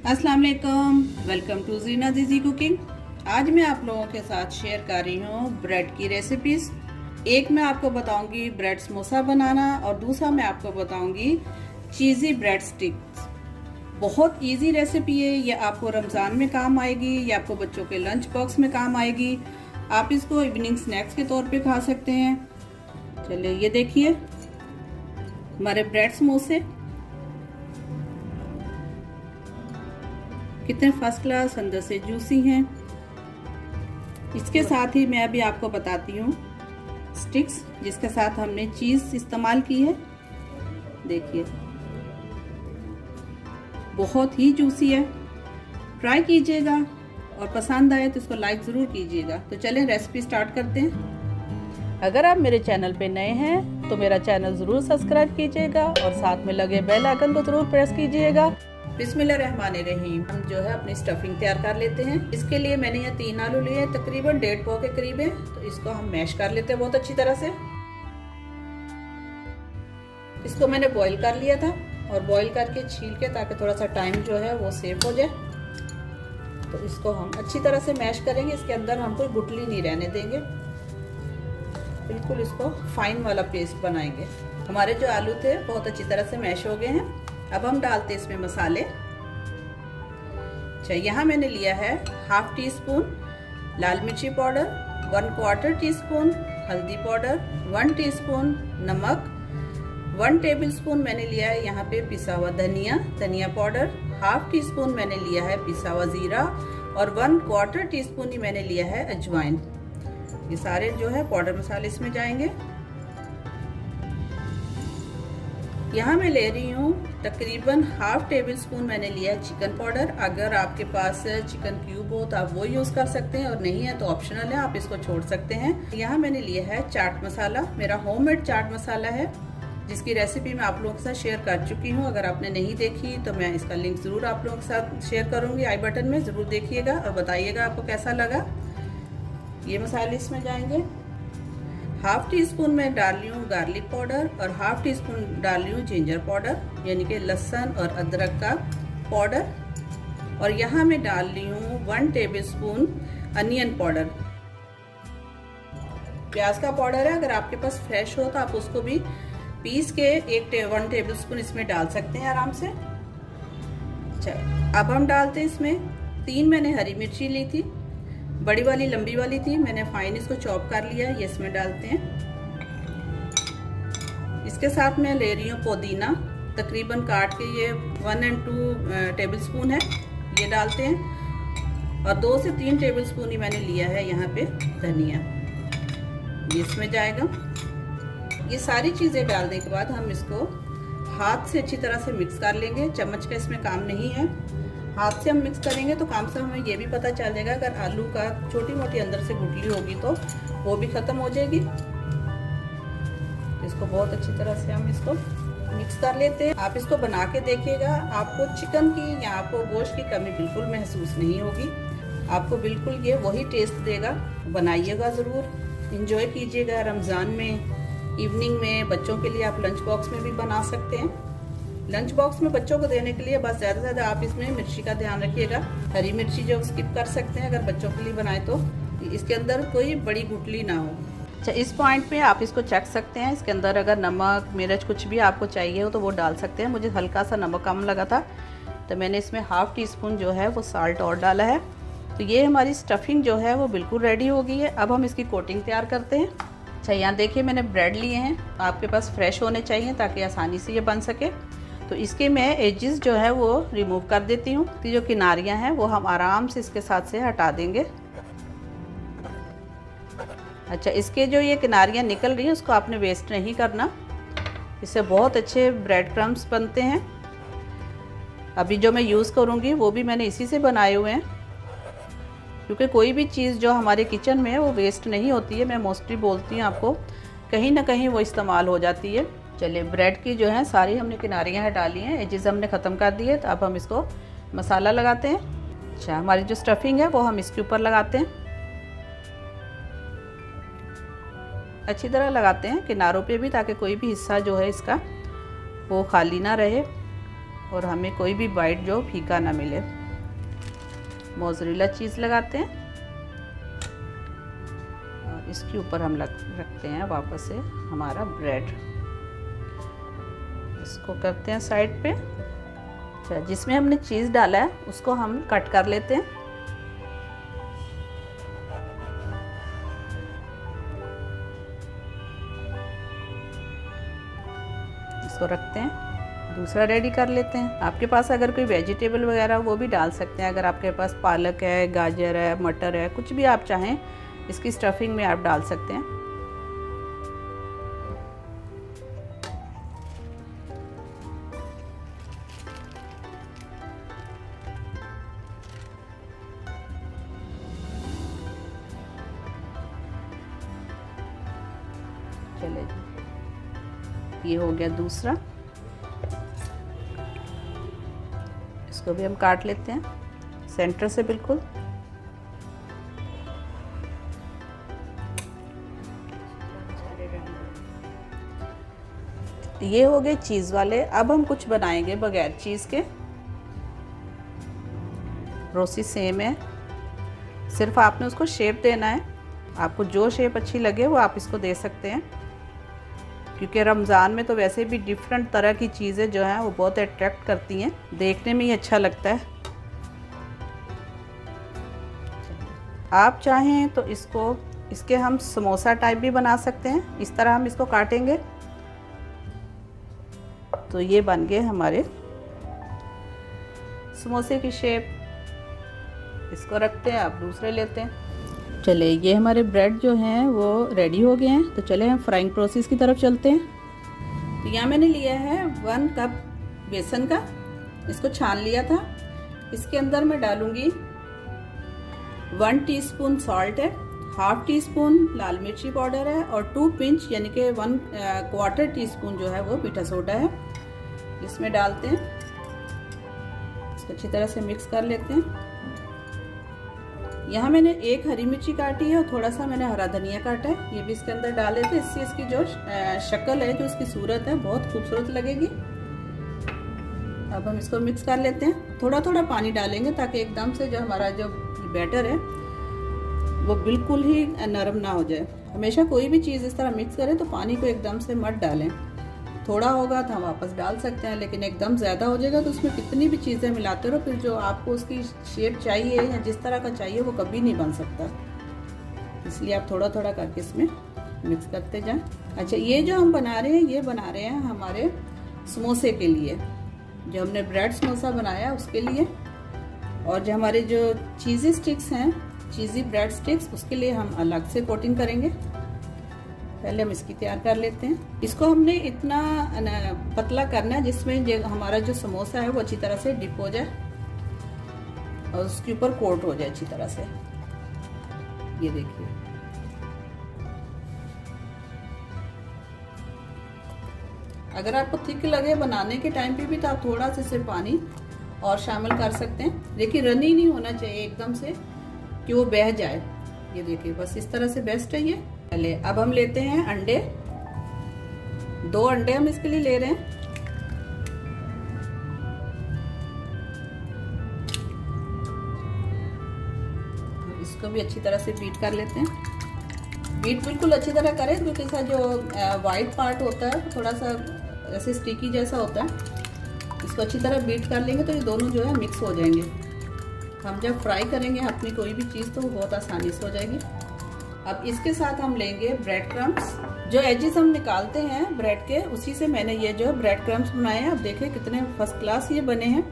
अस्सलाम वालेकुम, welcome to जीना दीदी कुकिंग। आज मैं आप लोगों के साथ शेयर कर रही हूँ ब्रेड की रेसिपीज। एक मैं आपको बताऊंगी ब्रेड समोसा बनाना और दूसरा मैं आपको बताऊंगी चीज़ी ब्रेड स्टिक्स। बहुत इजी रेसिपी है, ये आपको रमज़ान में काम आएगी, ये आपको बच्चों के लंच बॉक्स में काम आएगी। आप इसको इवनिंग स्नैक्स के तौर पे खा सकते हैं। चलिए ये देखिए हमारे ब्रेड समोसे कितने फर्स्ट क्लास, अंदर से जूसी हैं। इसके साथ ही मैं अभी आपको बताती हूँ स्टिक्स जिसके साथ हमने चीज़ इस्तेमाल की है। देखिए बहुत ही जूसी है, ट्राई कीजिएगा और पसंद आए तो इसको लाइक ज़रूर कीजिएगा। तो चलें रेसिपी स्टार्ट करते हैं। अगर आप मेरे चैनल पे नए हैं तो मेरा चैनल ज़रूर सब्सक्राइब कीजिएगा और साथ में लगे बेल आइकन को ज़रूर प्रेस कीजिएगा। बिस्मिल्लाहिर्रहमानिर्रहीम। हम जो है अपनी स्टफिंग तैयार कर लेते हैं। इसके लिए मैंने यहाँ 3 आलू लिए हैं, तकरीबन 1.5 पाव के करीब है। तो इसको हम मैश कर लेते हैं बहुत अच्छी तरह से। इसको मैंने बॉईल कर लिया था और बॉईल करके छील के ताकि थोड़ा सा टाइम जो है वो सेव हो जाए। तो इसको हम अच्छी तरह से मैश करेंगे। इसके अंदर हम कोई गुठली नहीं रहने देंगे, बिल्कुल इसको फाइन वाला पेस्ट बनाएंगे। हमारे जो आलू थे बहुत अच्छी तरह से मैश हो गए हैं। अब हम डालते हैं इसमें मसाले। अच्छा, यहाँ मैंने लिया है 1/2 टीस्पून लाल मिर्ची पाउडर, 1/4 टीस्पून हल्दी पाउडर, 1 टीस्पून नमक, 1 टेबलस्पून मैंने लिया है यहाँ पे पिसा हुआ धनिया पाउडर, 1/2 टीस्पून मैंने लिया है पिसा हुआ जीरा और 1/4 टीस्पून ही मैंने लिया है अजवाइन। ये सारे जो है पाउडर मसाले इसमें जाएंगे। यहाँ मैं ले रही हूँ तकरीबन 1/2 टेबलस्पून मैंने लिया है चिकन पाउडर। अगर आपके पास चिकन क्यूब हो तो आप वो यूज़ कर सकते हैं और नहीं है तो ऑप्शनल है, आप इसको छोड़ सकते हैं। यहाँ मैंने लिया है चाट मसाला, मेरा होममेड चाट मसाला है जिसकी रेसिपी मैं आप लोगों के साथ शेयर कर चुकी हूँ। अगर आपने नहीं देखी तो मैं इसका लिंक ज़रूर आप लोगों के साथ शेयर करूँगी आई बटन में। ज़रूर देखिएगा और बताइएगा आपको कैसा लगा। ये मसाले इसमें जाएंगे। 1/2 टीस्पून मैं डाल रही हूँ गार्लिक पाउडर और 1/2 टीस्पून डाल रही हूँ जिंजर पाउडर, यानी कि लहसुन और अदरक का पाउडर। और यहाँ मैं डाल रही हूँ 1 टेबलस्पून अनियन पाउडर। प्याज का पाउडर है, अगर आपके पास फ्रेश हो तो आप उसको भी पीस के 1 टेबलस्पून इसमें डाल सकते हैं आराम से। अच्छा, अब हम डालते हैं इसमें 3 मैंने हरी मिर्ची ली थी, बड़ी वाली लंबी वाली थी, मैंने फाइन इसको चॉप कर लिया है। ये इसमें डालते हैं। इसके साथ मैं ले रही हूँ पुदीना, तकरीबन काट के ये 1 और 2 टेबलस्पून है, ये डालते हैं। और 2 से 3 टेबलस्पून ही मैंने लिया है यहाँ पे धनिया, ये इसमें जाएगा। ये सारी चीज़ें डालने के बाद हम इसको हाथ से अच्छी तरह से मिक्स कर लेंगे। चम्मच का इसमें काम नहीं है, हाथ से हम मिक्स करेंगे तो काम से हमें ये भी पता चल जाएगा अगर आलू का छोटी मोटी अंदर से गुठली होगी तो वो भी ख़त्म हो जाएगी। इसको बहुत अच्छी तरह से हम इसको मिक्स कर लेते हैं। आप इसको बना के देखिएगा, आपको चिकन की या आपको गोश्त की कमी बिल्कुल महसूस नहीं होगी। आपको बिल्कुल ये वही टेस्ट देगा। बनाइएगा ज़रूर, इंजॉय कीजिएगा। रमज़ान में इवनिंग में बच्चों के लिए आप लंच बॉक्स में भी बना सकते हैं। लंच बॉक्स में बच्चों को देने के लिए बस ज़्यादा से ज़्यादा आप इसमें मिर्ची का ध्यान रखिएगा। हरी मिर्ची जो स्किप कर सकते हैं अगर बच्चों के लिए बनाए तो इसके अंदर कोई बड़ी गुठली ना हो। अच्छा, इस पॉइंट पे आप इसको चख सकते हैं। इसके अंदर अगर नमक मिर्च कुछ भी आपको चाहिए हो तो वो डाल सकते हैं। मुझे हल्का सा नमक कम लगा था तो मैंने इसमें 1/2 टीस्पून जो है वो साल्ट और डाला है। तो ये हमारी स्टफिंग जो है वो बिल्कुल रेडी हो गई है। अब हम इसकी कोटिंग तैयार करते हैं। अच्छा, यहाँ देखिए मैंने ब्रेड लिए हैं, आपके पास फ्रेश होने चाहिए ताकि आसानी से ये बन सके। तो इसके मैं एजेस जो है वो रिमूव कर देती हूँ। तो जो किनारियाँ हैं वो हम आराम से इसके साथ से हटा देंगे। अच्छा, इसके जो ये किनारियाँ निकल रही हैं उसको आपने वेस्ट नहीं करना, इससे बहुत अच्छे ब्रेड क्रम्स बनते हैं। अभी जो मैं यूज़ करूँगी वो भी मैंने इसी से बनाए हुए हैं, क्योंकि कोई भी चीज़ जो हमारे किचन में है वो वेस्ट नहीं होती है। मैं मोस्टली बोलती हूँ आपको, कहीं ना कहीं वो इस्तेमाल हो जाती है। चलिए, ब्रेड की जो है सारी हमने किनारियाँ हटा ली हैं, एजेस हमने ख़त्म कर दिए। तो अब हम इसको मसाला लगाते हैं। अच्छा, हमारी जो स्टफिंग है वो हम इसके ऊपर लगाते हैं, अच्छी तरह लगाते हैं किनारों पे भी, ताकि कोई भी हिस्सा जो है इसका वो खाली ना रहे। और हमें कोई भी बाइट जो फीका ना मिले। मोज़रेला चीज़ लगाते हैं और इसके ऊपर हम रखते हैं वापस से हमारा ब्रेड। इसको करते हैं साइड पे। अच्छा, जिसमें हमने चीज़ डाला है उसको हम कट कर लेते हैं। इसको रखते हैं, दूसरा रेडी कर लेते हैं। आपके पास अगर कोई वेजिटेबल वगैरह वो भी डाल सकते हैं। अगर आपके पास पालक है, गाजर है, मटर है, कुछ भी आप चाहें इसकी स्टफिंग में आप डाल सकते हैं। चले ये हो गया दूसरा। इसको भी हम काट लेते हैं सेंटर से बिल्कुल। ये हो गए चीज़ वाले। अब हम कुछ बनाएंगे बगैर चीज़ के। प्रोसेस सेम है, सिर्फ आपने उसको शेप देना है। आपको जो शेप अच्छी लगे वो आप इसको दे सकते हैं, क्योंकि रमज़ान में तो वैसे भी डिफरेंट तरह की चीज़ें जो हैं वो बहुत अट्रैक्ट करती हैं, देखने में ही अच्छा लगता है। आप चाहें तो इसके हम समोसा टाइप भी बना सकते हैं। इस तरह हम इसको काटेंगे तो ये बन गए हमारे समोसे की शेप। इसको रखते हैं, आप दूसरे लेते हैं। चले ये हमारे ब्रेड जो हैं वो रेडी हो गए हैं। तो चले हम फ्राइंग प्रोसेस की तरफ चलते हैं। तो यहाँ मैंने लिया है 1 कप बेसन का, इसको छान लिया था। इसके अंदर मैं डालूंगी 1 टीस्पून सॉल्ट है, 1/2 टीस्पून लाल मिर्ची पाउडर है और 2 पिंच यानी कि 1/4 टीस्पून जो है वो मीठा सोडा है। इसमें डालते हैं, इसको अच्छी तरह से मिक्स कर लेते हैं। यहाँ मैंने 1 हरी मिर्ची काटी है और थोड़ा सा मैंने हरा धनिया काटा है, ये भी इसके अंदर डाल लेते हैं। इससे इसकी जो शक्ल है, जो इसकी सूरत है, बहुत खूबसूरत लगेगी। अब हम इसको मिक्स कर लेते हैं। थोड़ा थोड़ा पानी डालेंगे ताकि एकदम से जो हमारा जो बैटर है वो बिल्कुल ही नरम ना हो जाए। हमेशा कोई भी चीज़ इस तरह मिक्स करें तो पानी को एकदम से मत डालें। थोड़ा होगा तो हम वापस डाल सकते हैं, लेकिन एकदम ज़्यादा हो जाएगा तो उसमें कितनी भी चीज़ें मिलाते रहो, फिर जो आपको उसकी शेप चाहिए या जिस तरह का चाहिए वो कभी नहीं बन सकता। इसलिए आप थोड़ा थोड़ा करके इसमें मिक्स करते जाएं। अच्छा, ये जो हम बना रहे हैं, ये बना रहे हैं हमारे समोसे के लिए। जो हमने ब्रेड समोसा बनाया उसके लिए, और जो हमारे जो चीज़ी स्टिक्स हैं, चीज़ी ब्रेड स्टिक्स, उसके लिए हम अलग से कोटिंग करेंगे। पहले हम इसकी तैयार कर लेते हैं। इसको हमने इतना पतला करना है जिसमें हमारा जो समोसा है वो अच्छी तरह से डिप हो जाए और उसके ऊपर कोट हो जाए अच्छी तरह से। ये देखिए, अगर आपको थिक लगे बनाने के टाइम पे भी तो आप थोड़ा सा सिर्फ पानी और शामिल कर सकते हैं, लेकिन रनी नहीं होना चाहिए एकदम से कि वो बह जाए। ये देखिए, बस इस तरह से बेस्ट है ये। चलिए अब हम लेते हैं अंडे। 2 अंडे हम इसके लिए ले रहे हैं। इसको भी अच्छी तरह से बीट कर लेते हैं। बीट बिल्कुल अच्छी तरह करें, क्योंकि इसका जो वाइट पार्ट होता है थोड़ा सा ऐसे स्टिकी जैसा होता है। इसको अच्छी तरह बीट कर लेंगे तो ये दोनों जो है मिक्स हो जाएंगे। हम जब फ्राई करेंगे अपनी कोई भी चीज़ तो वो बहुत आसानी से हो जाएगी। अब इसके साथ हम लेंगे ब्रेड क्रम्स। जो एजेस हम निकालते हैं ब्रेड के, उसी से मैंने ये जो ब्रेड क्रम्स बनाए हैं। आप देखिए कितने फर्स्ट क्लास ये बने हैं।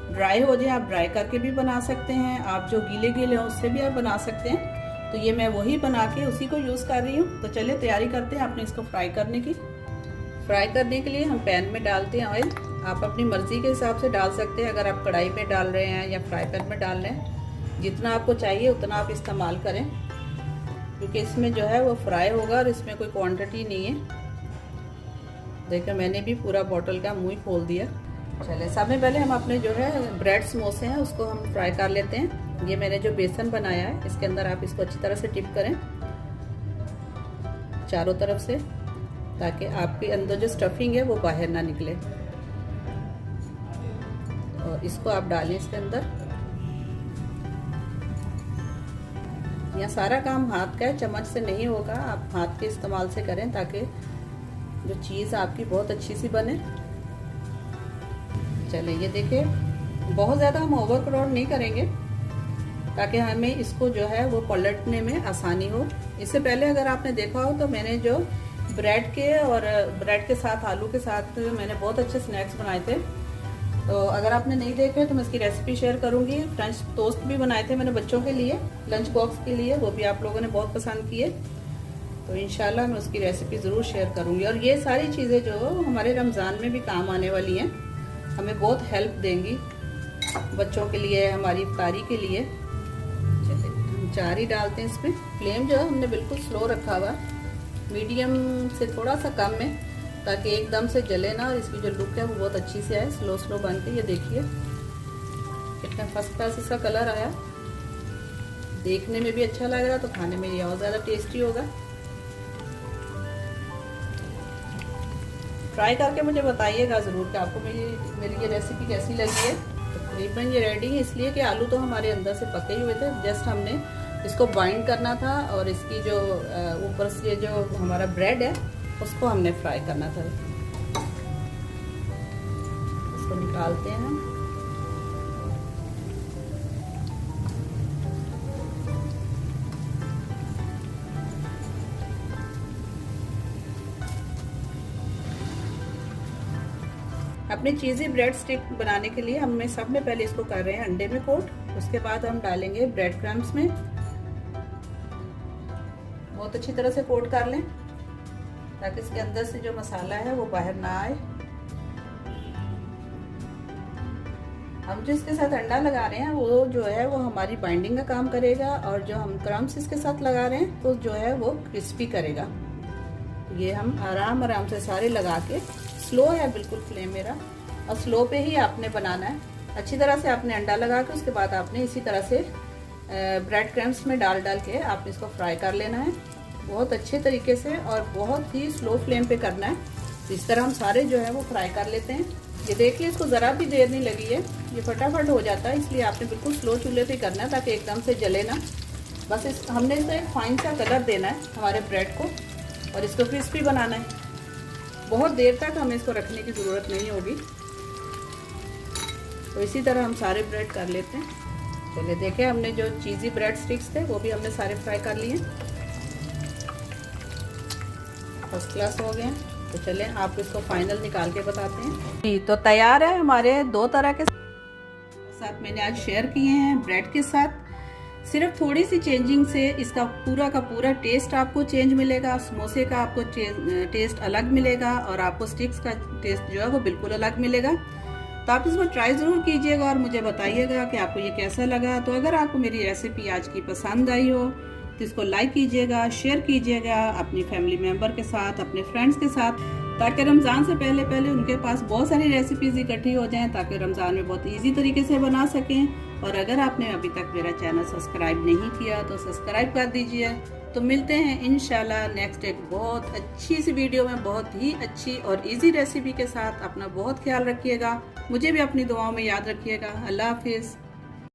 ड्राई हो जाए, आप ड्राई करके भी बना सकते हैं, आप जो गीले गीले हो उससे भी आप बना सकते हैं। तो ये मैं वही बना के उसी को यूज़ कर रही हूँ। तो चलिए तैयारी करते हैं अपने इसको फ्राई करने की। फ्राई करने के लिए हम पैन में डालते हैं ऑयल। आप अपनी मर्ज़ी के हिसाब से डाल सकते हैं। अगर आप कढ़ाई में डाल रहे हैं या फ्राई पैन में डाल रहे हैं, जितना आपको चाहिए उतना आप इस्तेमाल करें, क्योंकि इसमें जो है वो फ्राई होगा और इसमें कोई क्वांटिटी नहीं है। देखिए मैंने भी पूरा बॉटल का मुंह ही खोल दिया। चलिए सबसे पहले हम अपने जो है ब्रेड समोसे हैं उसको हम फ्राई कर लेते हैं। ये मैंने जो बेसन बनाया है इसके अंदर आप इसको अच्छी तरह से डिप करें चारों तरफ से, ताकि आपके अंदर जो स्टफिंग है वो बाहर ना निकले। और इसको आप डालें इसके अंदर। यह सारा काम हाथ का है, चम्मच से नहीं होगा, आप हाथ के इस्तेमाल से करें ताकि जो चीज़ आपकी बहुत अच्छी सी बने। चले ये देखिए, बहुत ज़्यादा हम ओवरक्राउड नहीं करेंगे ताकि हमें इसको जो है वो पलटने में आसानी हो। इससे पहले अगर आपने देखा हो तो मैंने जो ब्रेड के साथ आलू के साथ मैंने बहुत अच्छे स्नैक्स बनाए थे। तो अगर आपने नहीं देखे तो मैं इसकी रेसिपी शेयर करूंगी। फ्रेंच टोस्ट भी बनाए थे मैंने बच्चों के लिए, लंच बॉक्स के लिए, वो भी आप लोगों ने बहुत पसंद किए। तो इंशाल्लाह मैं उसकी रेसिपी ज़रूर शेयर करूंगी। और ये सारी चीज़ें जो हमारे रमज़ान में भी काम आने वाली हैं, हमें बहुत हेल्प देंगी बच्चों के लिए, हमारी इफ्तारी के लिए। चलिए हम 4 ही डालते हैं इसमें। फ्लेम जो है हमने बिल्कुल स्लो रखा हुआ, मीडियम से थोड़ा सा कम में, ताकि एकदम से जले ना और इसकी जो लुक है वो बहुत अच्छी से आए। स्लो स्लो बन के ये देखिए कितना फर्स्ट क्लास इसका कलर आया, देखने में भी अच्छा लग रहा, तो खाने में ये और ज़्यादा टेस्टी होगा। ट्राई करके मुझे बताइएगा ज़रूर कि आपको मेरी ये रेसिपी कैसी लगी है। तकरीबन ये रेडी है, इसलिए कि आलू तो हमारे अंदर से पके ही हुए थे, जस्ट हमने इसको बाइंड करना था और इसकी जो ऊपर से जो हमारा ब्रेड है उसको हमने फ्राई करना था। इसको निकालते हैं हम। अपनी चीज़ी ब्रेड स्टिक बनाने के लिए हम सबसे पहले इसको कर रहे हैं अंडे में कोट। उसके बाद हम डालेंगे ब्रेड क्रम्स में, बहुत अच्छी तरह से कोट कर लें ताकि इसके अंदर से जो मसाला है वो बाहर ना आए। हम जो इसके साथ अंडा लगा रहे हैं वो जो है वो हमारी बाइंडिंग का काम करेगा, और जो हम क्रम्स इसके साथ लगा रहे हैं तो जो है वो क्रिस्पी करेगा। ये हम आराम से सारे लगा के, स्लो है बिल्कुल फ्लेम मेरा, और स्लो पे ही आपने बनाना है। अच्छी तरह से आपने अंडा लगा के उसके बाद आपने इसी तरह से ब्रेड क्रम्स में डाल के आपने इसको फ्राई कर लेना है बहुत अच्छे तरीके से, और बहुत ही स्लो फ्लेम पे करना है। तो इस तरह हम सारे जो है वो फ्राई कर लेते हैं। ये देखिए इसको ज़रा भी देर नहीं लगी है, ये फटाफट हो जाता है, इसलिए आपने बिल्कुल स्लो चूल्हे पे करना है ताकि एकदम से जले ना। बस हमने इसको एक फाइन सा कलर देना है हमारे ब्रेड को, और इसको क्रिस्पी बनाना है। बहुत देर तक हमें इसको रखने की ज़रूरत नहीं होगी। तो इसी तरह हम सारे ब्रेड कर लेते हैं। चलिए देखिए, हमने जो चीज़ी ब्रेड स्टिक्स थे वो भी हमने सारे फ्राई कर लिए, फर्स्ट क्लास हो गए। तो चलें आपको इसको फाइनल निकाल के बताते हैं। जी तो तैयार है हमारे 2 तरह के साथ मैंने आज शेयर किए हैं ब्रेड के साथ। सिर्फ थोड़ी सी चेंजिंग से इसका पूरा का पूरा टेस्ट आपको चेंज मिलेगा। समोसे का आपको टेस्ट अलग मिलेगा और आपको स्टिक्स का टेस्ट जो है वो बिल्कुल अलग मिलेगा। तो आप इसको ट्राई ज़रूर कीजिएगा और मुझे बताइएगा कि आपको ये कैसा लगा। तो अगर आपको मेरी रेसिपी आज की पसंद आई हो तो इसको लाइक कीजिएगा, शेयर कीजिएगा अपनी फैमिली मेम्बर के साथ, अपने फ्रेंड्स के साथ, ताकि रमज़ान से पहले उनके पास बहुत सारी रेसिपीज़ इकट्ठी हो जाएं, ताकि रमज़ान में बहुत इजी तरीके से बना सकें। और अगर आपने अभी तक मेरा चैनल सब्सक्राइब नहीं किया तो सब्सक्राइब कर दीजिए। तो मिलते हैं इंशाल्लाह नेक्स्ट एक बहुत अच्छी सी वीडियो में, बहुत ही अच्छी और इजी रेसिपी के साथ। अपना बहुत ख्याल रखिएगा, मुझे भी अपनी दुआओं में याद रखिएगा। अल्लाह हाफिज़।